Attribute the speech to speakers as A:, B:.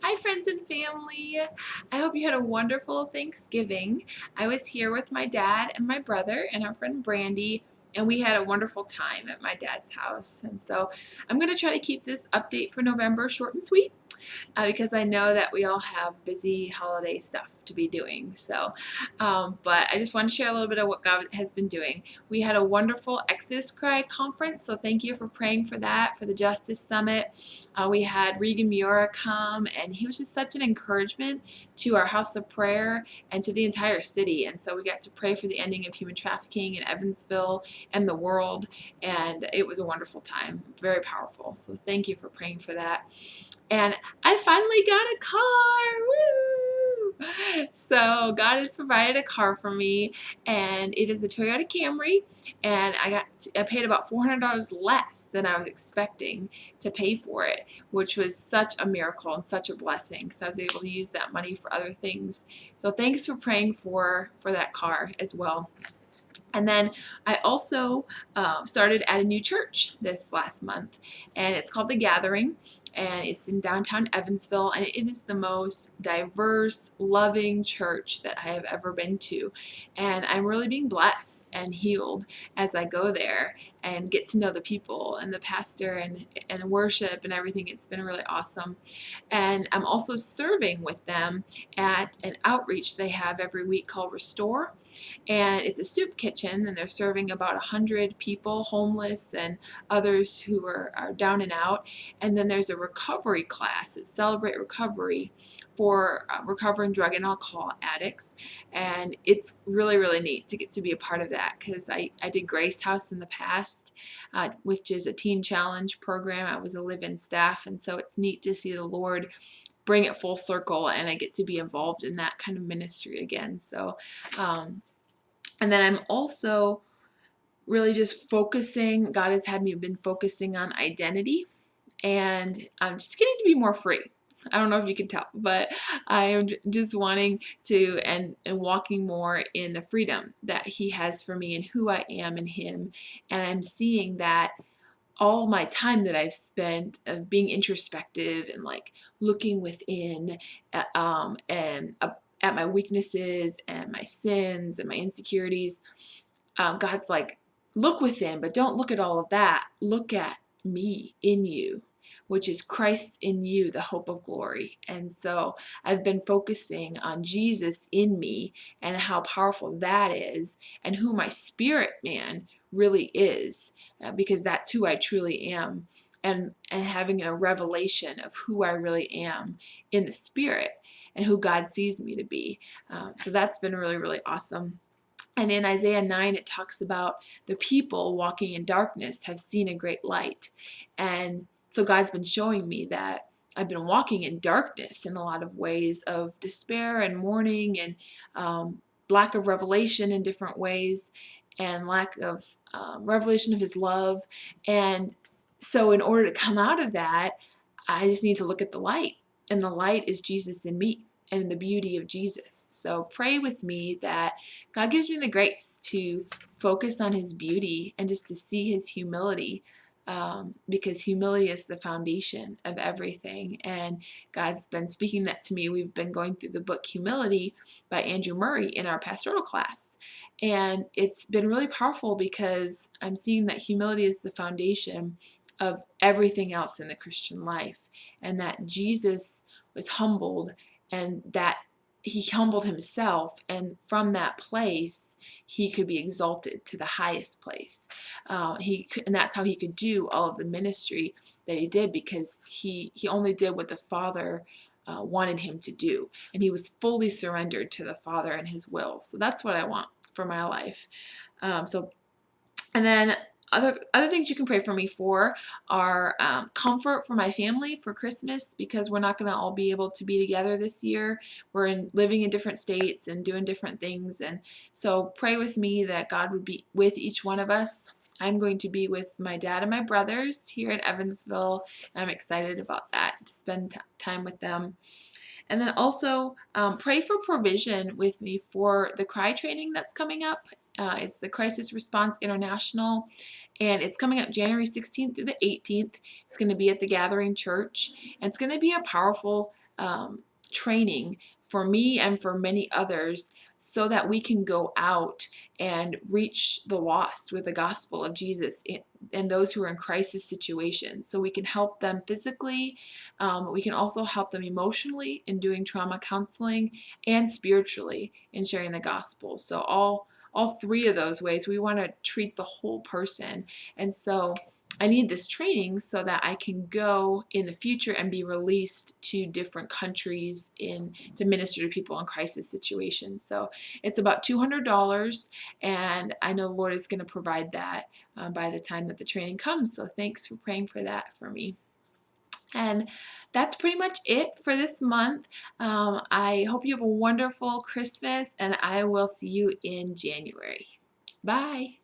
A: Hi, friends and family. I hope you had a wonderful Thanksgiving. I was here with my dad and my brother and our friend Brandy, and we had a wonderful time at my dad's house. And so I'm going to try to keep this update for November short and sweet because I know that we all have busy holiday stuff to be doing. But I just want to share a little bit of what God has been doing. We had a wonderful Exodus Cry conference, so thank you for praying for that, for the Justice Summit. We had Regan Miura come, and he was just such an encouragement to our house of prayer and to the entire city. And so we got to pray for the ending of human trafficking in Evansville and the world, and it was a wonderful time, very powerful. So thank you for praying for that. And I finally got a car. Woo! So God has provided a car for me, and it is a Toyota Camry, and I paid about $400 less than I was expecting to pay for it, which was such a miracle and such a blessing. So I was able to use that money for other things. So thanks for praying for that car as well. And then I also started at a new church this last month, and it's called The Gathering, and it's in downtown Evansville, and it is the most diverse, loving church that I have ever been to. And I'm really being blessed and healed as I go there and get to know the people and the pastor and worship and everything. It's been really awesome. And I'm also serving with them at an outreach they have every week called Restore, and it's a soup kitchen, and they're serving about 100 people, homeless and others who are down and out. And then there's a recovery class at Celebrate Recovery for recovering drug and alcohol addicts, and it's really, really neat to get to be a part of that, because I did Grace House in the past, which is a teen challenge program. I was a live-in staff, and so it's neat to see the Lord bring it full circle, and I get to be involved in that kind of ministry again. And then I'm also really just focusing, God has had me been focusing on identity, and I'm just getting to be more free. I don't know if you can tell, but I am just wanting to and walking more in the freedom that He has for me and who I am in Him. And I'm seeing that all my time that I've spent of being introspective and like looking within at my weaknesses and my sins and my insecurities, God's like, look within, but don't look at all of that. Look at me in you, which is Christ in you, the hope of glory. And so I've been focusing on Jesus in me and how powerful that is, and who my spirit man really is, because that's who I truly am, and having a revelation of who I really am in the spirit and who God sees me to be. So that's been really, really awesome. And in Isaiah 9, it talks about the people walking in darkness have seen a great light. And so God's been showing me that I've been walking in darkness in a lot of ways of despair and mourning and lack of revelation in different ways, and lack of revelation of His love. And so in order to come out of that, I just need to look at the light. And the light is Jesus in me and the beauty of Jesus. So pray with me that God gives me the grace to focus on His beauty and just to see His humility, because humility is the foundation of everything. And God's been speaking that to me. We've been going through the book Humility by Andrew Murray in our pastoral class. And it's been really powerful because I'm seeing that humility is the foundation of everything else in the Christian life, and that Jesus was humbled, and that He humbled Himself, and from that place He could be exalted to the highest place. And that's how He could do all of the ministry that He did, because He only did what the Father wanted Him to do, and He was fully surrendered to the Father and His will. So that's what I want for my life. And then other things you can pray for me for are comfort for my family for Christmas, because we're not going to all be able to be together this year. We're living in different states and doing different things, and so pray with me that God would be with each one of us. I'm going to be with my dad and my brothers here in Evansville, and I'm excited about that, to spend time with them. And then also pray for provision with me for the CRY training that's coming up. It's the Crisis Response International, and it's coming up January 16th through the 18th. It's going to be at the Gathering Church, and it's going to be a powerful training for me and for many others, so that we can go out and reach the lost with the gospel of Jesus and those who are in crisis situations. So we can help them physically, we can also help them emotionally in doing trauma counseling, and spiritually in sharing the gospel. So all three of those ways, we want to treat the whole person. And so I need this training so that I can go in the future and be released to different countries to minister to people in crisis situations. So it's about $200, and I know the Lord is going to provide that by the time that the training comes. So thanks for praying for that for me. And that's pretty much it for this month. I hope you have a wonderful Christmas, and I will see you in January. Bye.